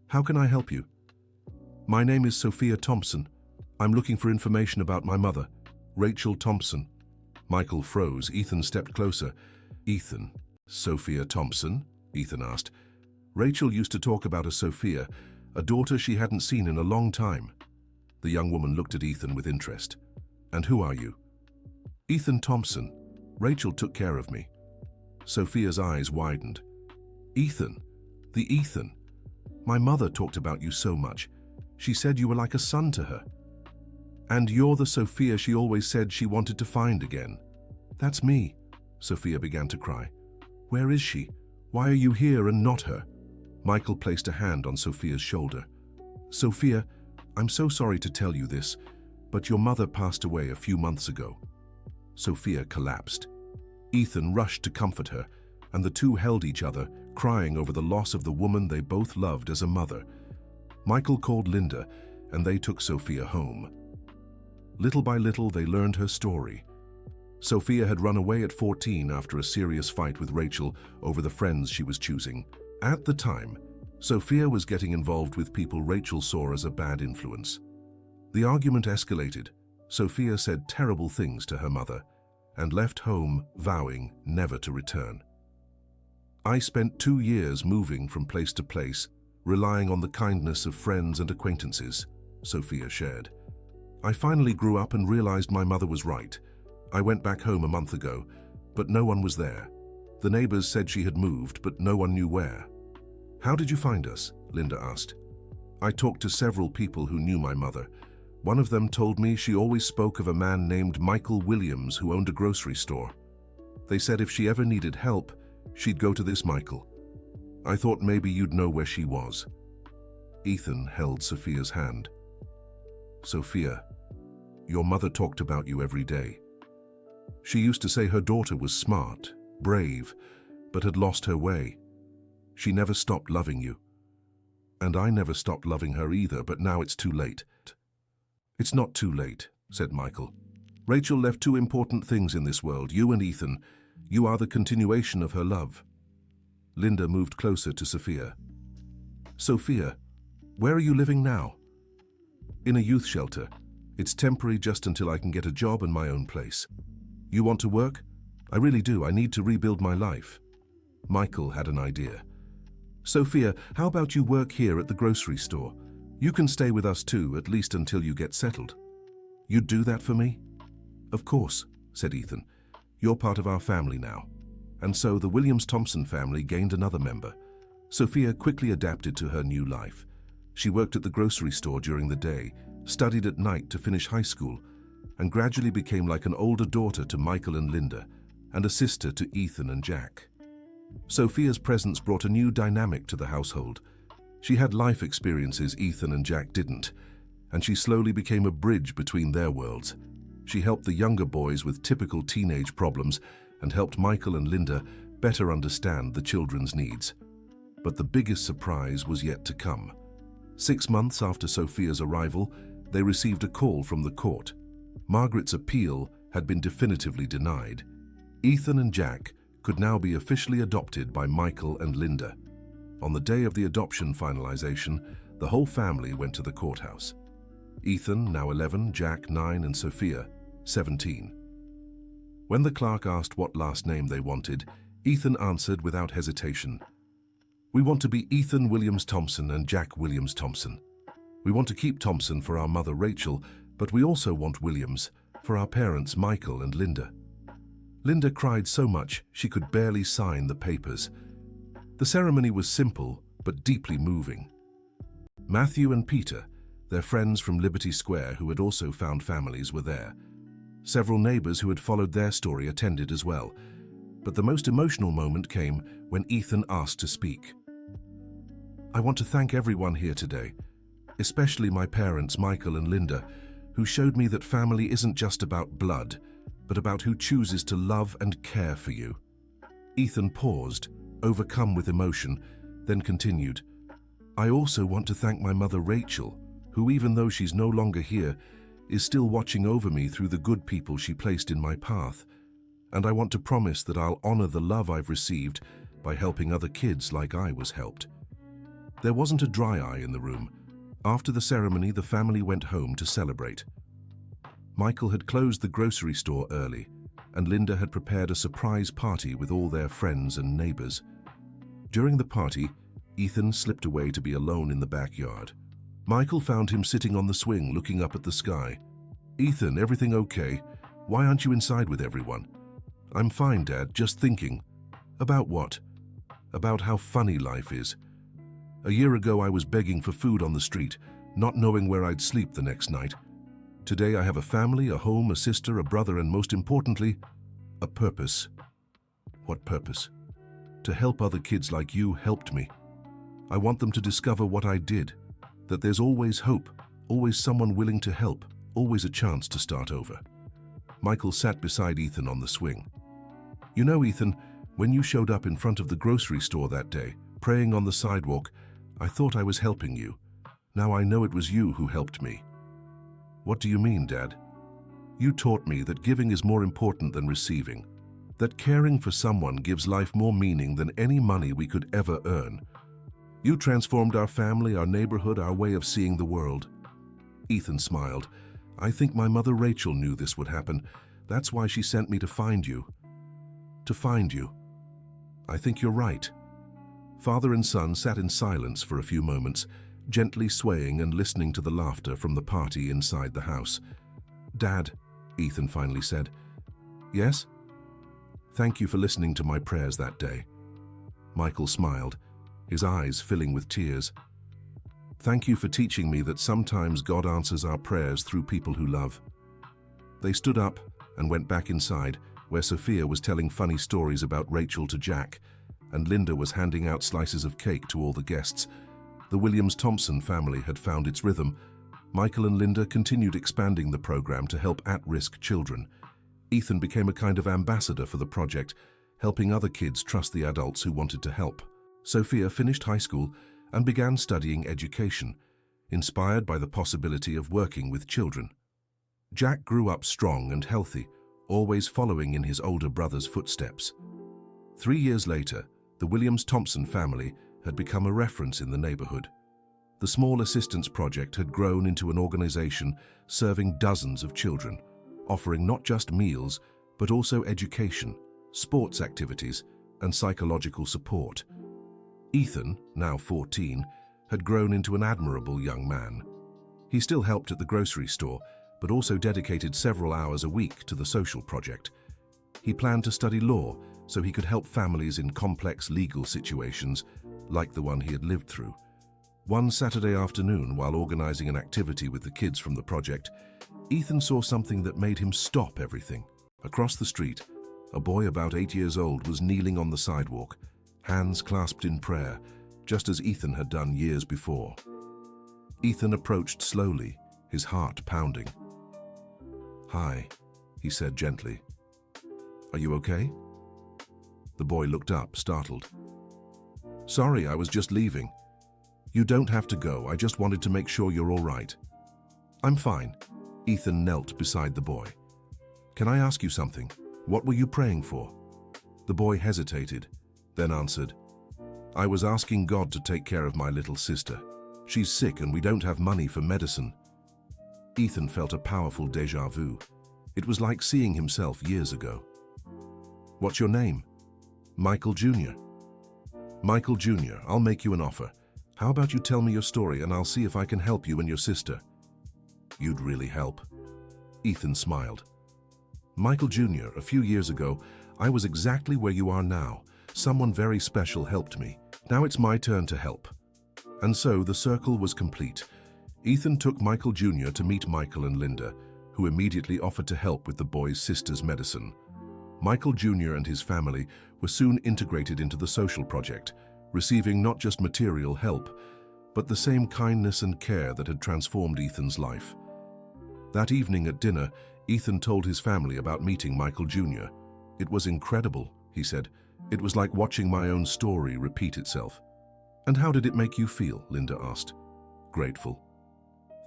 How can I help you?" "My name is Sophia Thompson. I'm looking for information about my mother, Rachel Thompson. Michael froze. Ethan stepped closer. Ethan, Sophia Thompson? Ethan asked. Rachel used to talk about a Sophia, a daughter she hadn't seen in a long time. The young woman looked at Ethan with interest. And who are you? Ethan Thompson. Rachel took care of me. Sophia's eyes widened. Ethan, the Ethan. My mother talked about you so much. She said you were like a son to her. And you're the Sophia she always said she wanted to find again. That's me. Sophia began to cry. Where is she? Why are you here and not her? Michael placed a hand on Sophia's shoulder. Sophia, I'm so sorry to tell you this, but your mother passed away a few months ago. Sophia collapsed. Ethan rushed to comfort her, and the two held each other, crying over the loss of the woman they both loved as a mother. Michael called Linda, and they took Sophia home. Little by little, they learned her story. Sophia had run away at 14 after a serious fight with Rachel over the friends she was choosing. At the time, Sophia was getting involved with people Rachel saw as a bad influence. The argument escalated. Sophia said terrible things to her mother and left home vowing never to return. I spent 2 years moving from place to place, relying on the kindness of friends and acquaintances, Sophia shared. I finally grew up and realized my mother was right. I went back home a month ago, but no one was there. The neighbors said she had moved, but no one knew where. How did you find us? Linda asked. I talked to several people who knew my mother. One of them told me she always spoke of a man named Michael Williams who owned a grocery store. They said if she ever needed help, she'd go to this Michael. I thought maybe you'd know where she was. Ethan held Sophia's hand. Sophia, your mother talked about you every day. She used to say her daughter was smart, brave, but had lost her way. She never stopped loving you. And I never stopped loving her either, but now it's too late. It's not too late, said Michael. Rachel left 2 important things in this world, you and Ethan. You are the continuation of her love. Linda moved closer to Sophia. Sophia, where are you living now? In a youth shelter. It's temporary just until I can get a job and my own place. You want to work? I really do. I need to rebuild my life. Michael had an idea. Sophia, how about you work here at the grocery store? You can stay with us too, at least until you get settled. You'd do that for me? Of course, said Ethan. You're part of our family now. And so the Williams Thompson family gained another member. Sophia quickly adapted to her new life. She worked at the grocery store during the day, studied at night to finish high school, and gradually became like an older daughter to Michael and Linda, and a sister to Ethan and Jack. Sophia's presence brought a new dynamic to the household. She had life experiences Ethan and Jack didn't, and she slowly became a bridge between their worlds. She helped the younger boys with typical teenage problems and helped Michael and Linda better understand the children's needs. But the biggest surprise was yet to come. 6 months after Sophia's arrival, they received a call from the court. Margaret's appeal had been definitively denied. Ethan and Jack could now be officially adopted by Michael and Linda. On the day of the adoption finalization, the whole family went to the courthouse. Ethan, now 11, Jack, 9, and Sophia, 17. When the clerk asked what last name they wanted, Ethan answered without hesitation. We want to be Ethan Williams Thompson and Jack Williams Thompson. We want to keep Thompson for our mother Rachel, but we also want Williams for our parents Michael and Linda. Linda cried so much she could barely sign the papers. The ceremony was simple but deeply moving. Matthew and Peter, their friends from Liberty Square who had also found families, were there. Several neighbors who had followed their story attended as well. But the most emotional moment came when Ethan asked to speak. I want to thank everyone here today, especially my parents Michael and Linda, who showed me that family isn't just about blood, but about who chooses to love and care for you. Ethan paused, overcome with emotion, then continued. I also want to thank my mother Rachel, who even though she's no longer here, is still watching over me through the good people she placed in my path. And I want to promise that I'll honor the love I've received by helping other kids like I was helped. There wasn't a dry eye in the room. After the ceremony, the family went home to celebrate. Michael had closed the grocery store early, and Linda had prepared a surprise party with all their friends and neighbors. During the party, Ethan slipped away to be alone in the backyard. Michael found him sitting on the swing looking up at the sky. "Ethan, everything okay? Why aren't you inside with everyone?" "I'm fine, Dad, just thinking." "About what?" "About how funny life is. A year ago I was begging for food on the street, not knowing where I'd sleep the next night. Today I have a family, a home, a sister, a brother, and most importantly, a purpose." "What purpose?" "To help other kids like you helped me. I want them to discover what I did, that there's always hope, always someone willing to help, always a chance to start over." Michael sat beside Ethan on the swing. "You know, Ethan, when you showed up in front of the grocery store that day, praying on the sidewalk, I thought I was helping you. Now I know it was you who helped me." "What do you mean, Dad?" "You taught me that giving is more important than receiving, that caring for someone gives life more meaning than any money we could ever earn. You transformed our family, our neighborhood, our way of seeing the world." Ethan smiled. "I think my mother Rachel knew this would happen. That's why she sent me to find you." "To find you?" "I think you're right." Father and son sat in silence for a few moments, gently swaying and listening to the laughter from the party inside the house. "Dad," Ethan finally said. "Yes?" "Thank you for listening to my prayers that day." Michael smiled, his eyes filling with tears. "Thank you for teaching me that sometimes God answers our prayers through people who love." They stood up and went back inside, where Sophia was telling funny stories about Rachel to Jack, and Linda was handing out slices of cake to all the guests. The Williams-Thompson family had found its rhythm. Michael and Linda continued expanding the program to help at-risk children. Ethan became a kind of ambassador for the project, helping other kids trust the adults who wanted to help. Sophia finished high school and began studying education, inspired by the possibility of working with children. Jack grew up strong and healthy, always following in his older brother's footsteps. 3 years later, the Williams-Thompson family had become a reference in the neighborhood. The Small Assistance Project had grown into an organization serving dozens of children, offering not just meals, but also education, sports activities, and psychological support. Ethan, now 14, had grown into an admirable young man. He still helped at the grocery store, but also dedicated several hours a week to the social project. He planned to study law so he could help families in complex legal situations, like the one he had lived through. One Saturday afternoon, while organizing an activity with the kids from the project, Ethan saw something that made him stop everything. Across the street, a boy about 8 years old was kneeling on the sidewalk, hands clasped in prayer, just as Ethan had done years before. Ethan approached slowly, his heart pounding. "Hi," he said gently. "Are you okay?" The boy looked up, startled. "Sorry, I was just leaving." "You don't have to go, I just wanted to make sure you're all right." "I'm fine." Ethan knelt beside the boy. "Can I ask you something? What were you praying for?" The boy hesitated, then answered, "I was asking God to take care of my little sister. She's sick and we don't have money for medicine." Ethan felt a powerful déjà vu. It was like seeing himself years ago. "What's your name?" "Michael Jr." "Michael Jr., I'll make you an offer. How about you tell me your story and I'll see if I can help you and your sister?" "You'd really help." Ethan smiled. "Michael Jr., a few years ago, I was exactly where you are now. Someone very special helped me. Now it's my turn to help." And so the circle was complete. Ethan took Michael Jr. to meet Michael and Linda, who immediately offered to help with the boy's sister's medicine. Michael Jr. and his family were soon integrated into the social project, receiving not just material help, but the same kindness and care that had transformed Ethan's life. That evening at dinner, Ethan told his family about meeting Michael Jr. "It was incredible," he said. "It was like watching my own story repeat itself." "And how did it make you feel?" Linda asked. "Grateful.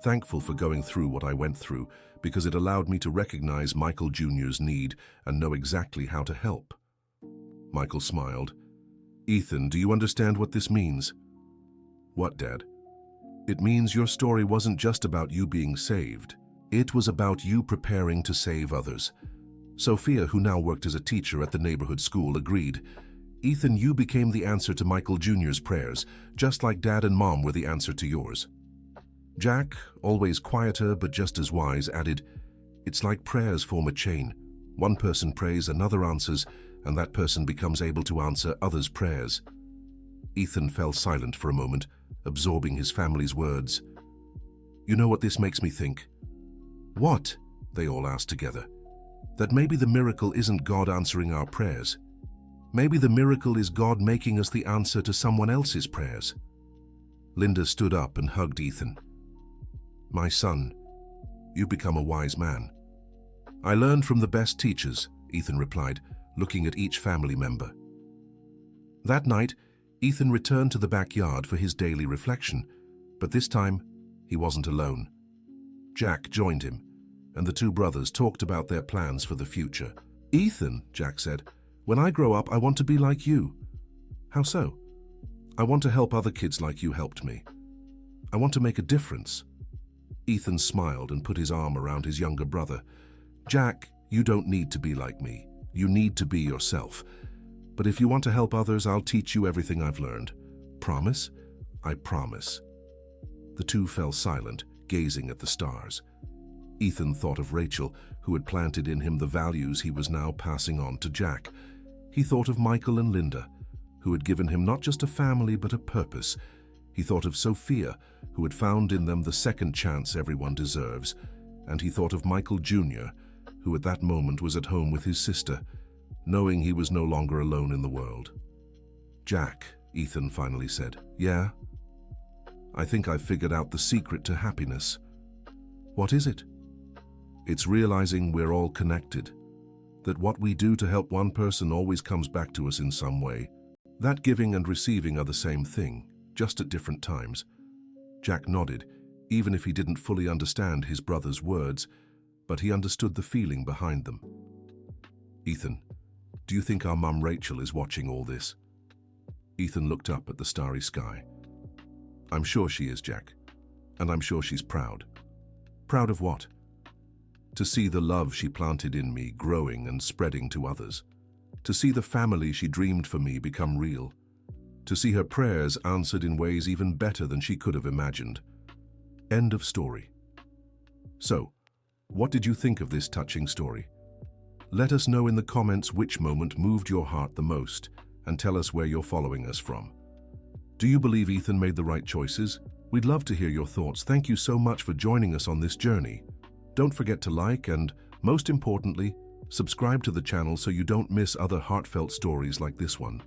Thankful for going through what I went through, because it allowed me to recognize Michael Jr.'s need and know exactly how to help." Michael smiled. "Ethan, do you understand what this means?" "What, Dad?" It means your story wasn't just about you being saved. It was about you preparing to save others. Sophia, who now worked as a teacher at the neighborhood school, agreed. Ethan, you became the answer to Michael Jr.'s prayers, just like Dad and Mom were the answer to yours. Jack, always quieter but just as wise, added, it's like prayers form a chain. One person prays, another answers, and that person becomes able to answer others' prayers. Ethan fell silent for a moment, absorbing his family's words. You know what this makes me think? What? They all asked together. That maybe the miracle isn't God answering our prayers. Maybe the miracle is God making us the answer to someone else's prayers. Linda stood up and hugged Ethan. My son, you've become a wise man. I learned from the best teachers, Ethan replied, looking at each family member. That night, Ethan returned to the backyard for his daily reflection, but this time, he wasn't alone. Jack joined him, and the two brothers talked about their plans for the future. Ethan, Jack said, when I grow up, I want to be like you. How so? I want to help other kids like you helped me. I want to make a difference. Ethan smiled and put his arm around his younger brother. Jack, you don't need to be like me. You need to be yourself. But if you want to help others, I'll teach you everything I've learned. Promise? I promise. The two fell silent, gazing at the stars. Ethan thought of Rachel, who had planted in him the values he was now passing on to Jack. He thought of Michael and Linda, who had given him not just a family but a purpose. He thought of Sophia, who had found in them the second chance everyone deserves. And he thought of Michael Jr., who at that moment was at home with his sister, knowing he was no longer alone in the world. Jack, Ethan finally said, yeah? I think I've figured out the secret to happiness. What is it? It's realizing we're all connected, that what we do to help one person always comes back to us in some way. That giving and receiving are the same thing, just at different times. Jack nodded, even if he didn't fully understand his brother's words, but he understood the feeling behind them. Ethan, do you think our mum Rachel is watching all this? Ethan looked up at the starry sky. I'm sure she is, Jack, and I'm sure she's proud. Proud of what? To see the love she planted in me growing and spreading to others. To see the family she dreamed for me become real. To see her prayers answered in ways even better than she could have imagined. End of story. So, what did you think of this touching story? Let us know in the comments which moment moved your heart the most, and tell us where you're following us from. Do you believe Ethan made the right choices? We'd love to hear your thoughts. Thank you so much for joining us on this journey. Don't forget to like and, most importantly, subscribe to the channel so you don't miss other heartfelt stories like this one.